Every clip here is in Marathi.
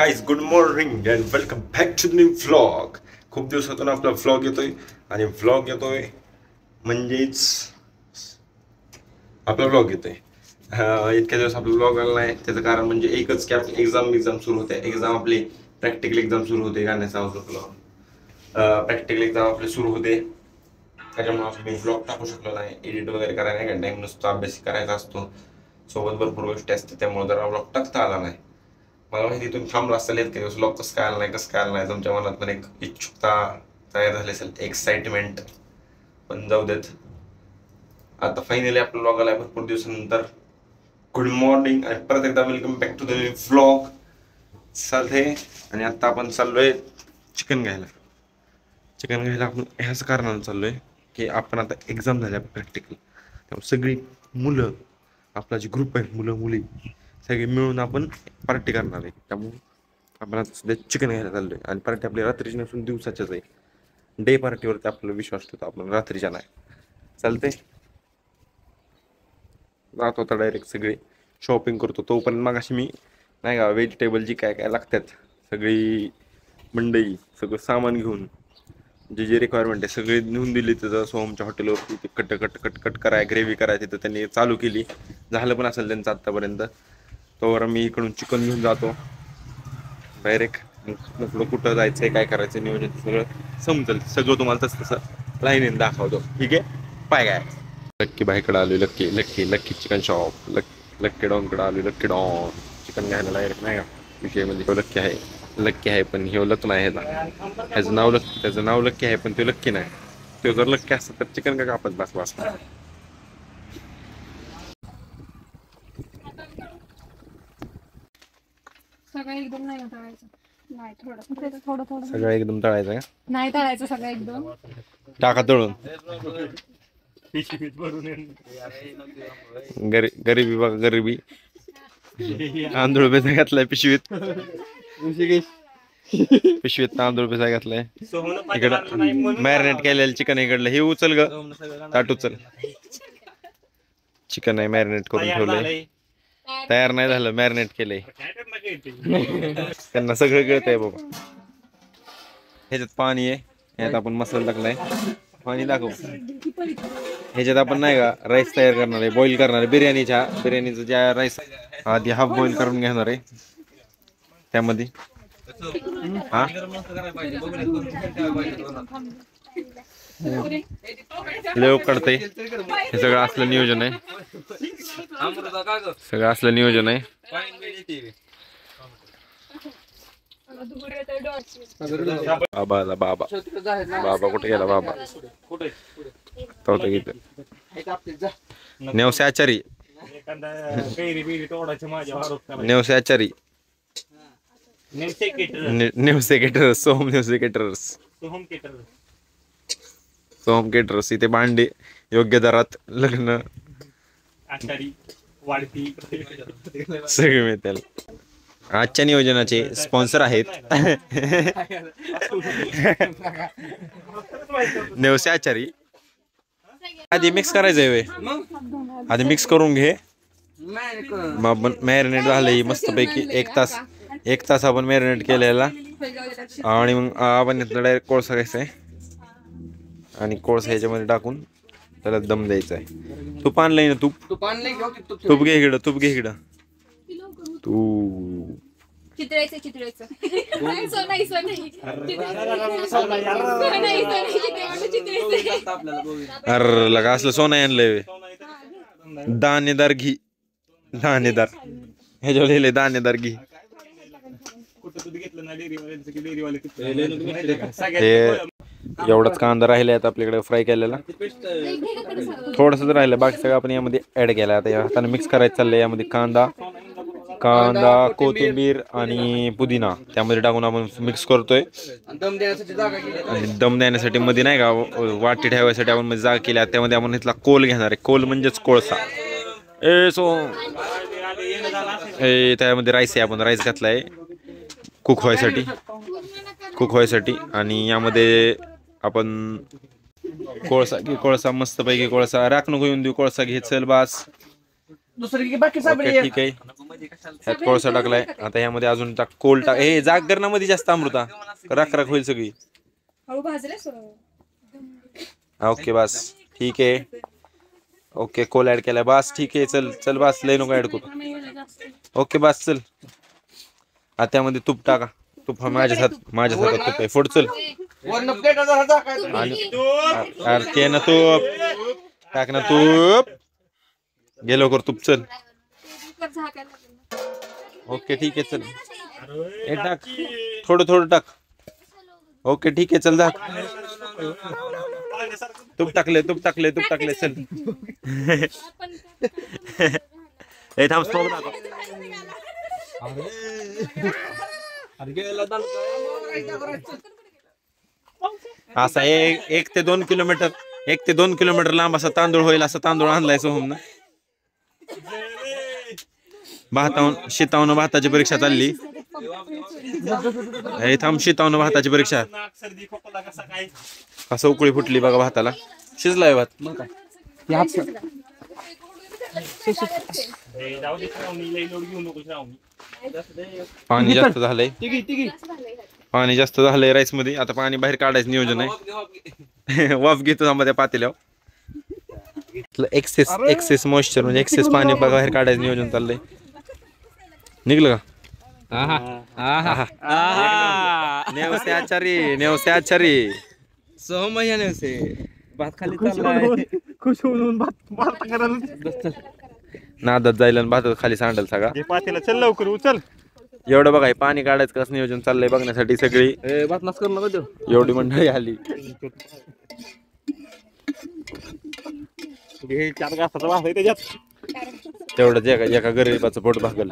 Guys good morning and welcome back to new vlog. खूप दिवसातून आपला व्लॉग येतोय आणि व्लॉग येतोय म्हणजेच आपला व्लॉग येतोय. इतक्या दिवस आपला व्लॉग आला नाही त्याचं कारण म्हणजे एकच की आपली एक्झाम सुरू होते. एक्झाम आपली प्रॅक्टिकल एक्झाम सुरू होते. गाण्याचा व्लॉग प्रॅक्टिकल एक्झाम आपली सुरू होते, त्याच्यामुळे मी व्लॉग टाकू शकलो नाही. एडिट वगैरे करायला नाही, टाइम नुसतं अभ्यास करायचा असतो, सोबत भरपूर गोष्टी असते, त्यामुळे जरा व्लॉग टाकता आला नाही. मला माहिती तुम्ही थांबला असेल इतके दिवस व्लॉग कसं काय आला नाही कसं काय आला नाही, तुमच्या मनात पण एक इच्छुकता तयार झाली असेल, एक्साइटमेंट. पण जाऊ देत, आता फायनली आपला व्लॉग आलाय भरपूर दिवसानंतर. गुड मॉर्निंग आणि परत एकदा welcome back to the vlog चालते. आणि आता आपण चाललोय चिकन घ्यायला. आपण ह्याच कारणानं चाललोय की आपण आता एक्झाम झाल्या प्रॅक्टिकल, त्यामुळे सगळी मुलं, आपला जे ग्रुप आहे मुलं मुली सगळे मिळून आपण पार्टी करणार आहे. त्यामुळे आपण आता सध्या चिकन घ्यायला चाललोय. आणि पार्टी आपली रात्रीची नसून दिवसाच्याच आहे. डे पार्टीवरती आपल्याला विश्वास ठेवतो आपण, रात्रीच्या नाही. चालते, जातो आता डायरेक्ट सगळे शॉपिंग करतो. तोपर्यंत मग अशी मी नाही का व्हेजिटेबल जी काय काय लागतात सगळी मंडई सगळं सामान घेऊन जे जे रिक्वायरमेंट आहे सगळे नेऊन दिली. तिथं सोहमच्या हॉटेलवरती ते कट कट कट कट कराय ग्रेव्ही करायची तर त्यांनी चालू केली. झालं पण असेल त्यांचं आत्तापर्यंत. तोवर मी इकडून चिकन घेऊन जातो डायरेक्ट. मग कुठं जायचंय काय करायचं नियोजन सगळं समजेल. सगळं तुम्हाला तसं लाईनीने दाखवतो. ठीक आहे, पाय काय लक्की बाईकडे आलो. Lucky Lucky Lucky chicken shop. Lucky डॉनकडे आलो. लक्की डॉन चिकन घ्यायला डायरेक्ट नाही का विषय म्हणजे लक्की आहे. लक्की आहे पण हे लक नाही ह्याचं नाव लक्की, त्याचं नाव लक्की आहे पण ते लक्की नाही. तो जर लक्की असतं तर चिकन का कापत बस बस. सगळं एकदम नाही तळायचं. नाही, थोडं थोडं थोडं सगळं एकदम तळायचं का? नाही तळायचं सगळं एकदम. टाका तळून. गरिबी बघा गरिबी. तांदूळ बेसा घातलाय पिशवीत. पिशवीत तांदूळ बेसा घातलाय. इकडं मॅरिनेट केलेलं चिकन इकडलं. हे उचल ग ताट उचल. चिकन आहे मॅरिनेट करून ठेवलंय. तयार नाही झालं, मॅरिनेट केलंय. त्यांना सगळं कळतंय बाबा. ह्याच्यात पाणी आहे, ह्यात आपण मसाला टाकलाय. पाणी दाखव. ह्याच्यात आपण नाही का राईस तयार करणार आहे, बॉईल करणार आहे. बिर्याणीचं ज्या राईस आधी हाफ बॉईल करून घेणार आहे त्यामध्ये. हा लेव काढतंय. हे सगळं असलं नियोजन आहे. सगळं असलं नियोजन आहे. बाबा बाबा कुठे गेला बाबा? नेवसे आचारी. नेवसे आचारी. Nevase caterers. Soham Nevase caterers. Soham caterers. इथे भांडे योग्य दरात लग्न सगळे मिळतील. आजच्या नियोजनाचे स्पॉन्सर आहेत नेवसे आचारी. आधी मिक्स करायचंय वे, आधी मिक्स करून घे. मग मॅरिनेट झालंय मस्तपैकी. एक तास आपण मॅरिनेट केलेला. आणि मग आपण डायरेक्ट कोळसा घ्यायचा आहे आणि कोळसा ह्याच्यामध्ये टाकून त्याला दम द्यायचा आहे. तूप आणलंय ना? तूप घे इकडं. तूप घे इकडं. तू चित्रायचं अरे लगा असलं सोनं आणलंय. दाणेदार घी. दाणेदार ह्याच्यावर लिहिलंय दाणेदार घी. एवढाच कांदा राहिला आता आपल्याकडे फ्राय केलेला. थोडस राहिलं, बाकी सगळं आपण यामध्ये ऍड केला. आता या हाताने मिक्स करायचं चाललंय. यामध्ये कांदा कोथिंबीर आणि पुदिना त्यामध्ये टाकून आपण मिक्स करतोय. आणि दम देण्यासाठी मध्ये नाही का वाटी ठेवायसाठी आपण मध्ये जागा केल्या. त्यामध्ये आपण इथला कोल घेणार आहे. कोल म्हणजेच कोळसा. त्यामध्ये राईस आहे. आपण राईस घातलाय कुक व्हायसाठी. आणि यामध्ये आपण कोळसा मस्तपैकी कोळसा राख नको येऊन देऊ. कोळसा घे चल बास. दुसरी बाकी ओके ठीक आहे ह्यात कोळसा टाकलाय आता ह्यामध्ये अजून टाक कोल टाक हे जाग कर ना मध्ये जास्त अमृता राख राख होईल सगळी हळू भाजले ओके बस ठीक आहे ओके कोल ऍड केलाय बस ठीक आहे चल चल बस लय नको ऍड करू ओके बस चल आता त्यामध्ये तूप टाका तूप माझ्यासाठी तूप आहे फोड चल आणि अरे ते ना तूप टाक ना तूप गेलो कर तूप चल ओके ठीक आहे चल हे टाक थोडं टाक ओके ठीक आहे चल जा तूप टाकले चल हे थांब स्टॉप टाक असा 1 ते 2 किलोमीटर लांब असा तांदूळ होईल असा तांदूळ आणलाय सोहम ना शेतावून भाताची परीक्षा चालली हे थांब शेतावून भाताची परीक्षा कसं उकळी फुटली बघा भाताला शिजलाय भात मग काय पाणी जास्त झालंय राईस मध्ये आता पाणी बाहेर काढायचं नियोजन आहे वाफ घेतो थांबा त्या पातेल्यावर एक्सेस मॉइश्चर म्हणजे एक्सेस पाणी बघा बाहेर काढायचं नियोजन चाललंय निघलं का नेवसे आचारी सोहम भात खाली चाललाय खुश होऊन भात नादात जायला आणि भातात खाली सांडल सगळा पातेला चल लवकर उचल एवढं बघा हे पाणी काढायचं कसं नियोजन चाललंय बघण्यासाठी सगळी भात नाच करू नका एवढी मंडळी आली चार घासाचा वास आहे त्याच्यात तेवढंच एका गरीबाचं पोट भागल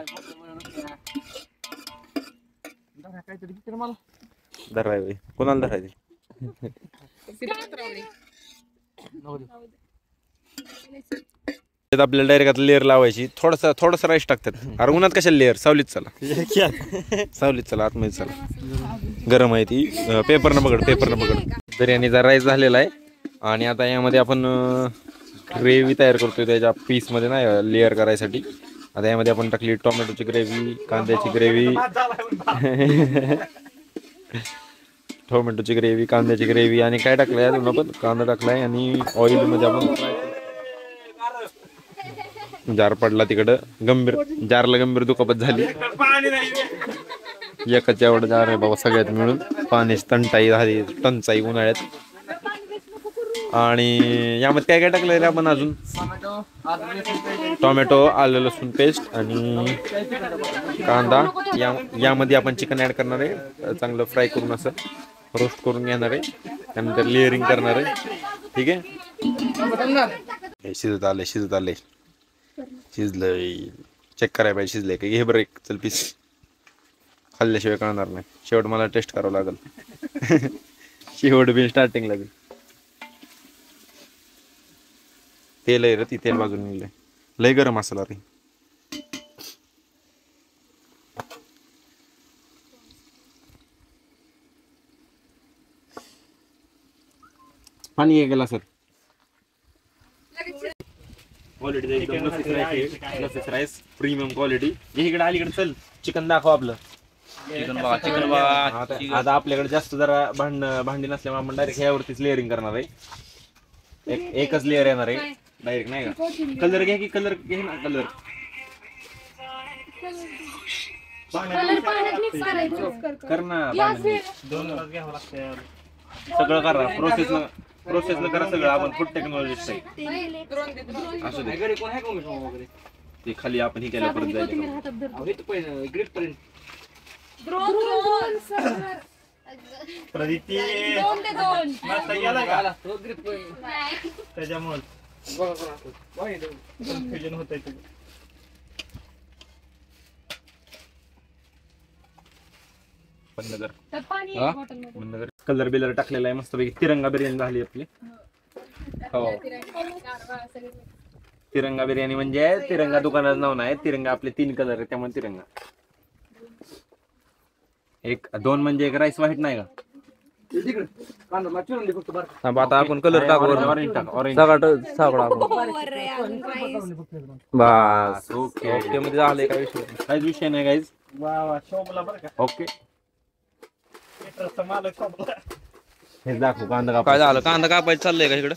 धराय कोणाला धरायचे आपल्याला डायरेक्ट लेअर लावायची थोडासा राईस टाकतात अरे उन्हात कशाला लेअर सावलीत चला आतमध्ये चला गरम आहे ती पेपरनं पकड बिर्याणीचा राईस झालेला आहे आणि आता यामध्ये आपण ग्रेव्ही तयार करतोय त्याच्या पीस मध्ये नाही लेअर करायसाठी आता यामध्ये आपण टाकली टोमॅटोची ग्रेव्ही कांद्याची ग्रेव्ही आणि काय टाकलंय अजून आपण कांदा टाकलाय आणि ऑइल मध्ये आपण जार पडला तिकडं जारला गंभीर दुखापत झाली एकाच एवढं जार आहे बाबा सगळ्यात मिळून पाण्याची टंचाई उन्हाळ्यात आणि यामध्ये काय काय टाकलंय रे आपण अजून टोमॅटो आलं लसूण पेस्ट आणि कांदा यामध्ये आपण चिकन ऍड करणार आहे चांगलं फ्राय करून असं रोस्ट करून घेणार आहे त्यानंतर लेअरिंग करणार आहे ठीक आहे शिजत आले शिजलंय चेक करायला पाहिजे शिजलंय का घे बरं एक चल पीस खाल्ल्याशिवाय कळणार नाही शेवट मला टेस्ट करावं लागेल शेवट बिल स्टार्टिंग लागेल तेल आहे रे ती तेल बाजून निघलंय लय गरम असेल रे पाणी हे गेला सर क्वालिटी एकदम लसीस राईस प्रीमियम क्वालिटी इकडे अलीकडे चल चिकन दाखव आपलं चिकन बघा आता आपल्याकडे जास्त जरा भांडी नसल्यामुळे आपण डायरेक्ट ह्यावरतीच लेअरिंग करणार आहे एकच लेअर येणार आहे डायरेक्ट नाही का कलर घ्या की कलर घे ना कलर कर ना सगळं करा प्रोसेस न करा सगळं आपण फूड टेक्नॉलॉजिस्ट आहे असू दे ते खाली आपण ही केलं परत जायचं त्याच्यामुळे कलर बिलर टाकलेला आहे मस्तपैकी तिरंगा बिर्याणी झाली आपली हो तिरंगा बिर्याणी म्हणजे तिरंगा दुकानाचं नाव नाही तिरंगा आपले 3 कलर आहे त्यामुळे तिरंगा 2 म्हणजे एक राईस व्हाईट नाही का थांब आता आपण कलर टाकू सागडा बस ओके ओके मध्ये झाले काय विषय काहीच विषय नाही काहीच ओके हे दाखवू कांदा काय झालं कांदा कापायचं चाललंय का इकडं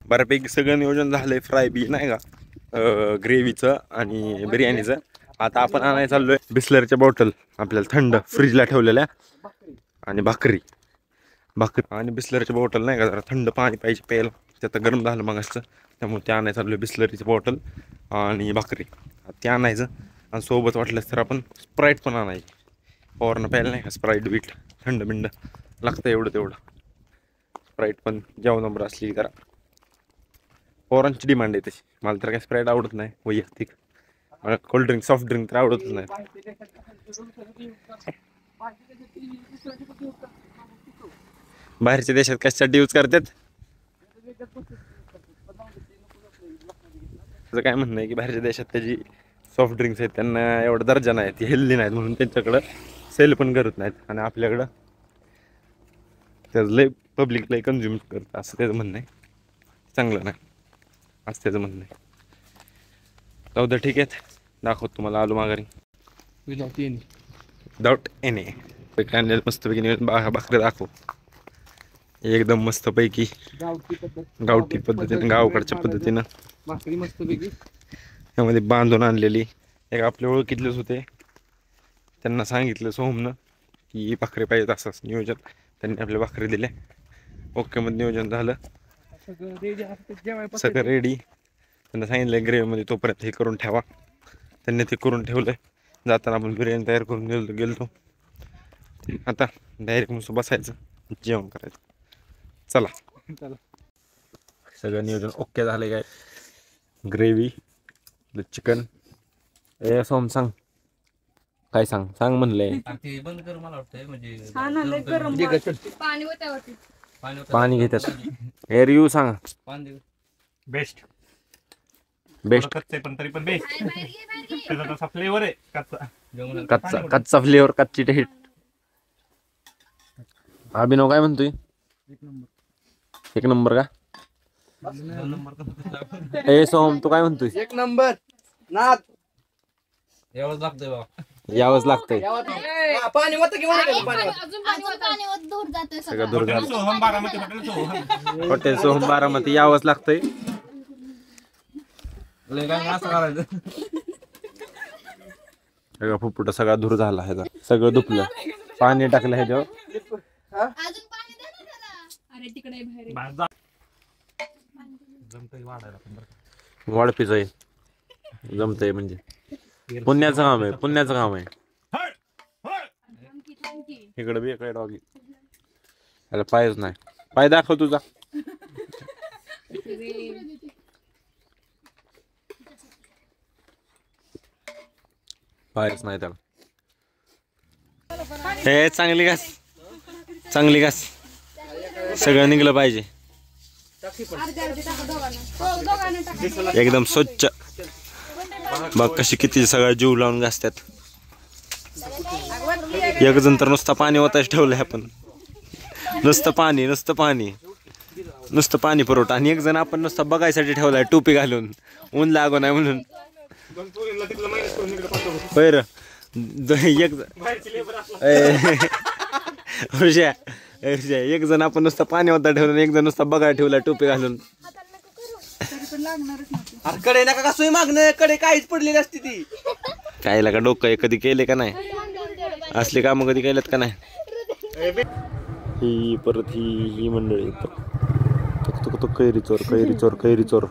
बऱ्यापैकी सगळं नियोजन झालंय फ्राय बी नाही का ग्रेव्हीचं आणि बिर्याणीचं आता आपण आणायला चाललोय बिस्लरच्या बॉटल आपल्याला थंड फ्रीजला ठेवलेल्या आणि भाकरी आणि बिस्लरची बॉटल नाही का जरा थंड पाणी पाहिजे प्यायला त्यात गरम झालं मग असतं त्यामुळे ते आणायचं चाललोय बिस्लरीची बॉटल आणि भाकरी ते आणायचं आणि सोबत वाटलंच तर आपण स्प्राईट पण आणायची पॉवरनं प्यायला नाही का स्प्राईट बीट थंड बिंड लागतं एवढं तेवढं स्प्राईट पण जेवणावर असली जरा पोरांची डिमांड आहे तशी मला तर काय स्प्राईट आवडत नाही वैयक्तिक मला कोल्ड्रिंक सॉफ्ट ड्रिंक तर आवडतच नाही बाहेरच्या देशात कशासाठी यूज करतात त्याचं काय म्हणणं आहे की बाहेरच्या देशात त्याची सॉफ्ट ड्रिंक्स आहेत त्यांना एवढा दर्जा नाही ती हेल्दी नाहीत म्हणून त्यांच्याकडं सेल पण करत नाहीत आणि आपल्याकडं त्याचं लय पब्लिक लय कन्झ्युम करतं असं त्याचं म्हणणं आहे चांगलं नाही असं त्याचं म्हणणं आहे जाऊ दे ठीक आहे दाखवतो तुम्हाला आलू माघारी विदाउट एनी कांद्याला मस्तपैकी भाकरी दाखव एकदम मस्तपैकी गावठी पद्धतीने गावकडच्या पद्धतीनं भाकरी मस्तपैकी त्यामध्ये बांधून आणलेली एक आपल्या ओळखीतलेच होते त्यांना सांगितलं सोहमनं की भाकरी पाहिजेत असंच नियोजन त्यांनी आपल्या भाकरी दिल्या ओके मध्ये नियोजन झालं सगळं रेडी त्यांना सांगितलं ग्रेव्हीमध्ये तोपर्यंत हे करून ठेवा त्यांनी ते करून ठेवलंय जाताना आपण बिर्याणी तयार करून गेलतो आता डायरेक्ट नुसतं बसायचं जेवण करायचं चला सगळं नियोजन ओके झालंय काय ग्रेव्ही चिकन ए सोम सांग काय सांग म्हणलंय बंद कर मला वाटतंय म्हणजे पाणी घेतात हे रिव्ह्यू सांगा बेस्ट बेस्ट कच्चे पण तरी पण बेस्ट त्याचा तसा फ्लेवर आहे कच्चा फ्लेवर कच्ची टेस्ट अभिनव काय म्हणतोय एक नंबर का ए सोहम तू काय म्हणतोय एक नंबर नाद यावंच लागतंय बाबा यावंच लागतंय पाणी होतं की सगळं दूर झालं हॉटेल सोहम बारामती यावंच लागतंय सगळं फुफुट सगळा धूर झाला ह्याचा सगळं दुपलं पाणी टाकलं ह्याच्यावर वाढपीच आहे जमतंय म्हणजे पुण्याचं काम आहे इकडे बी काय डॉगी याला पायच नाही पाय दाखव तुझा पायच नाही त्याला हे चांगली घास सगळं निघलं पाहिजे एकदम स्वच्छ बघ कशी किती सगळं जीव लावून घासतात एक जण तर नुसतं पाणी ओताच ठेवलंय आपण नुसतं पाणी पुरवठा आणि एक जण आपण नुसतं बघायसाठी ठेवलाय टोपी घालून ऊन लागू नाही म्हणून बर एक जण आपण नुसतं पाणी ओता ठेवलं एक जण नुसतं बघायला ठेवलाय टोपी घालून कडे नका का सोय मागणं कडे काहीच पडलेली असते ती कायला का डोकं कधी केले का नाही असले काम कधी केलेत का नाही ही परत ही मंडळी कैरी चोर